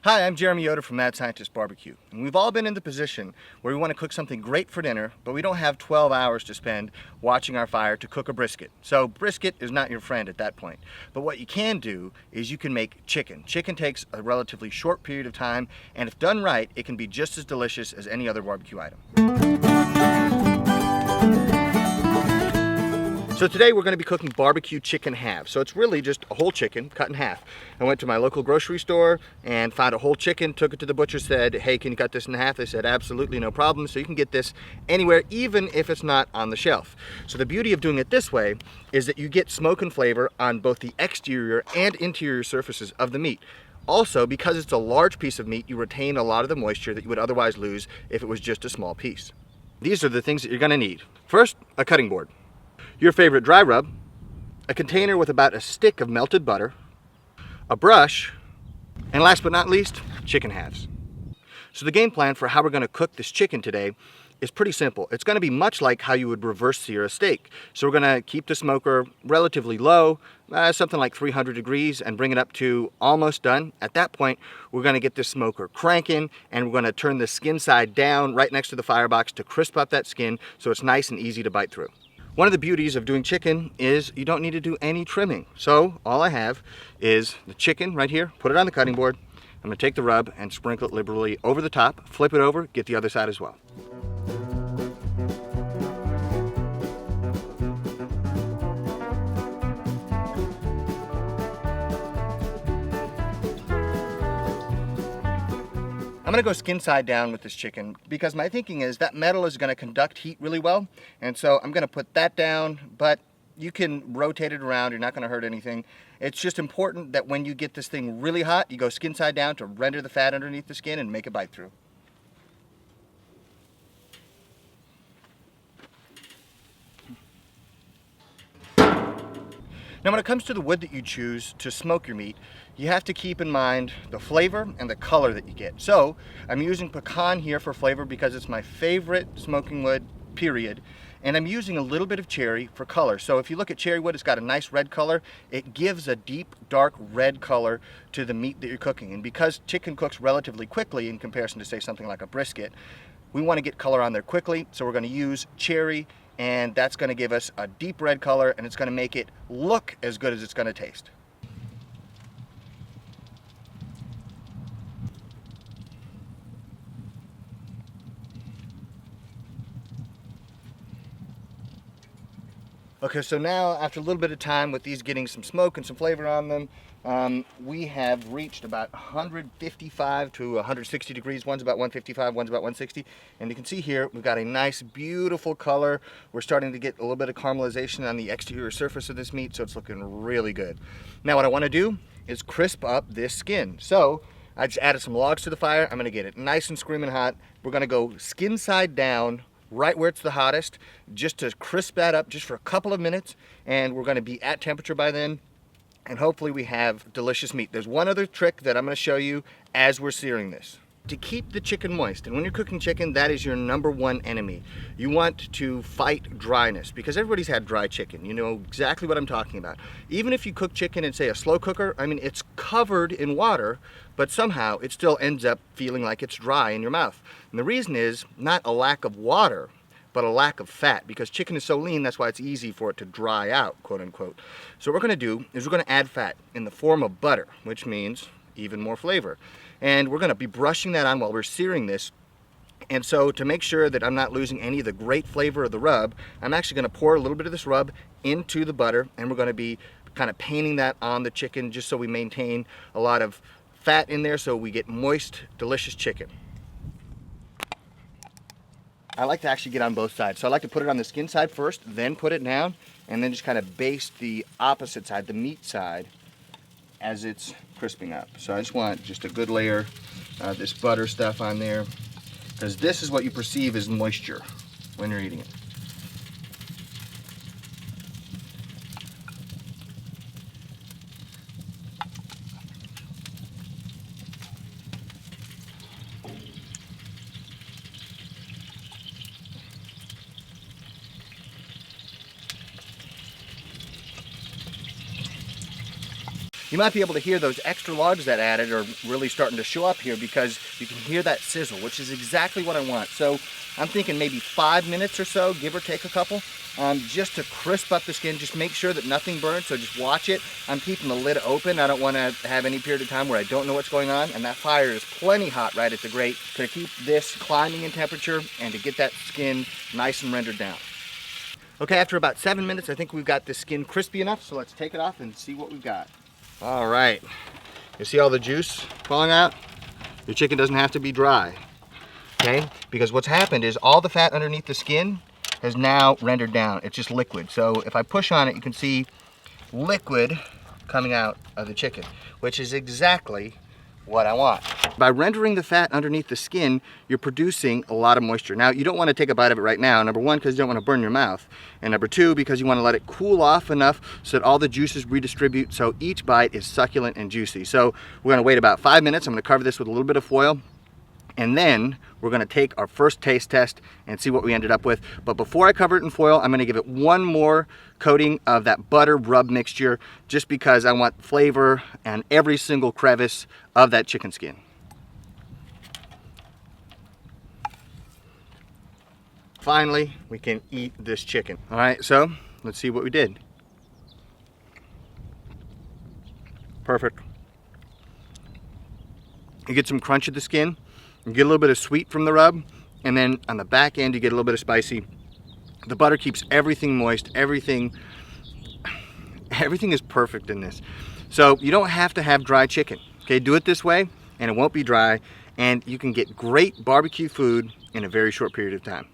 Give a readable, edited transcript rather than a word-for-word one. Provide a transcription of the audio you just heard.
Hi, I'm Jeremy Yoder from Mad Scientist Barbecue, and we've all been in the position where we want to cook something great for dinner, but we don't have 12 hours to spend watching our fire to cook a brisket. So brisket is not your friend at that point. But what you can do is you can make chicken. Chicken takes a relatively short period of time, and if done right, it can be just as delicious as any other barbecue item. So today we're going to be cooking barbecue chicken halves. So it's really just a whole chicken cut in half. I went to my local grocery store and found a whole chicken, took it to the butcher, said, hey, can you cut this in half? They said, absolutely, no problem. So you can get this anywhere, even if it's not on the shelf. So the beauty of doing it this way is that you get smoke and flavor on both the exterior and interior surfaces of the meat. Also, because it's a large piece of meat, you retain a lot of the moisture that you would otherwise lose if it was just a small piece. These are the things that you're going to need. First, a cutting board. Your favorite dry rub, a container with about a stick of melted butter, a brush, and last but not least, chicken halves. So the game plan for how we're going to cook this chicken today is pretty simple. It's going to be much like how you would reverse sear a steak. So we're going to keep the smoker relatively low, something like 300 degrees, and bring it up to almost done. At that point, we're going to get this smoker cranking, and we're going to turn the skin side down right next to the firebox to crisp up that skin so it's nice and easy to bite through. One of the beauties of doing chicken is you don't need to do any trimming. So all I have is the chicken right here, put it on the cutting board. I'm gonna take the rub and sprinkle it liberally over the top, flip it over, get the other side as well. I'm gonna go skin side down with this chicken because my thinking is that metal is gonna conduct heat really well. And so I'm gonna put that down, but you can rotate it around, you're not gonna hurt anything. It's just important that when you get this thing really hot, you go skin side down to render the fat underneath the skin and make it bite through. Now when it comes to the wood that you choose to smoke your meat, you have to keep in mind the flavor and the color that you get. So I'm using pecan here for flavor because it's my favorite smoking wood, period. And I'm using a little bit of cherry for color. So if you look at cherry wood, it's got a nice red color. It gives a deep, dark red color to the meat that you're cooking. And because chicken cooks relatively quickly in comparison to, say, something like a brisket, we want to get color on there quickly. So we're going to use cherry, and that's going to give us a deep red color, and it's going to make it look as good as it's going to taste. Okay, so now after a little bit of time with these getting some smoke and some flavor on them, we have reached about 155 to 160 degrees. One's about 155, one's about 160. And you can see here, we've got a nice, beautiful color. We're starting to get a little bit of caramelization on the exterior surface of this meat, so it's looking really good. Now what I want to do is crisp up this skin. So I just added some logs to the fire. I'm gonna get it nice and screaming hot. We're gonna go skin side down, right where it's the hottest, just to crisp that up just for a couple of minutes, and we're going to be at temperature by then, and hopefully we have delicious meat. There's one other trick that I'm going to show you as we're searing this. To keep the chicken moist, and when you're cooking chicken, that is your #1 enemy. You want to fight dryness, because everybody's had dry chicken. You know exactly what I'm talking about. Even if you cook chicken in, say, a slow cooker, I mean, it's covered in water, but somehow it still ends up feeling like it's dry in your mouth. And the reason is not a lack of water, but a lack of fat, because chicken is so lean, that's why it's easy for it to dry out, quote unquote. So what we're gonna do is we're gonna add fat in the form of butter, which means even more flavor. And we're gonna be brushing that on while we're searing this. And so to make sure that I'm not losing any of the great flavor of the rub, I'm actually gonna pour a little bit of this rub into the butter, and we're gonna be kind of painting that on the chicken just so we maintain a lot of fat in there so we get moist, delicious chicken. I like to actually get on both sides. So I like to put it on the skin side first, then put it down, and then just kind of baste the opposite side, the meat side, as it's crisping up. So I just want just a good layer of this butter stuff on there, because this is what you perceive as moisture when you're eating it. You might be able to hear those extra logs that added are really starting to show up here because you can hear that sizzle, which is exactly what I want. So I'm thinking maybe 5 minutes or so, give or take a couple, just to crisp up the skin. Just make sure that nothing burns, so just watch it. I'm keeping the lid open. I don't want to have any period of time where I don't know what's going on, and that fire is plenty hot right at the grate to keep this climbing in temperature and to get that skin nice and rendered down. Okay, after about 7 minutes, I think we've got the skin crispy enough, so let's take it off and see what we've got. All right, you see all the juice falling out? Your chicken doesn't have to be dry, okay? Because what's happened is all the fat underneath the skin has now rendered down. It's just liquid. So if I push on it, you can see liquid coming out of the chicken, which is exactly what I want. By rendering the fat underneath the skin, you're producing a lot of moisture. Now, you don't want to take a bite of it right now. Number one, because you don't want to burn your mouth. And number two, because you want to let it cool off enough so that all the juices redistribute so each bite is succulent and juicy. So we're going to wait about 5 minutes. I'm going to cover this with a little bit of foil. And then we're going to take our first taste test and see what we ended up with. But before I cover it in foil, I'm going to give it one more coating of that butter rub mixture, just because I want flavor and every single crevice of that chicken skin. Finally, we can eat this chicken. All right, so let's see what we did. Perfect. You get some crunch of the skin. You get a little bit of sweet from the rub, and then on the back end you get a little bit of spicy. The butter keeps everything moist. Everything is perfect in this. So you don't have to have dry chicken. Okay, do it this way and it won't be dry, and you can get great barbecue food in a very short period of time.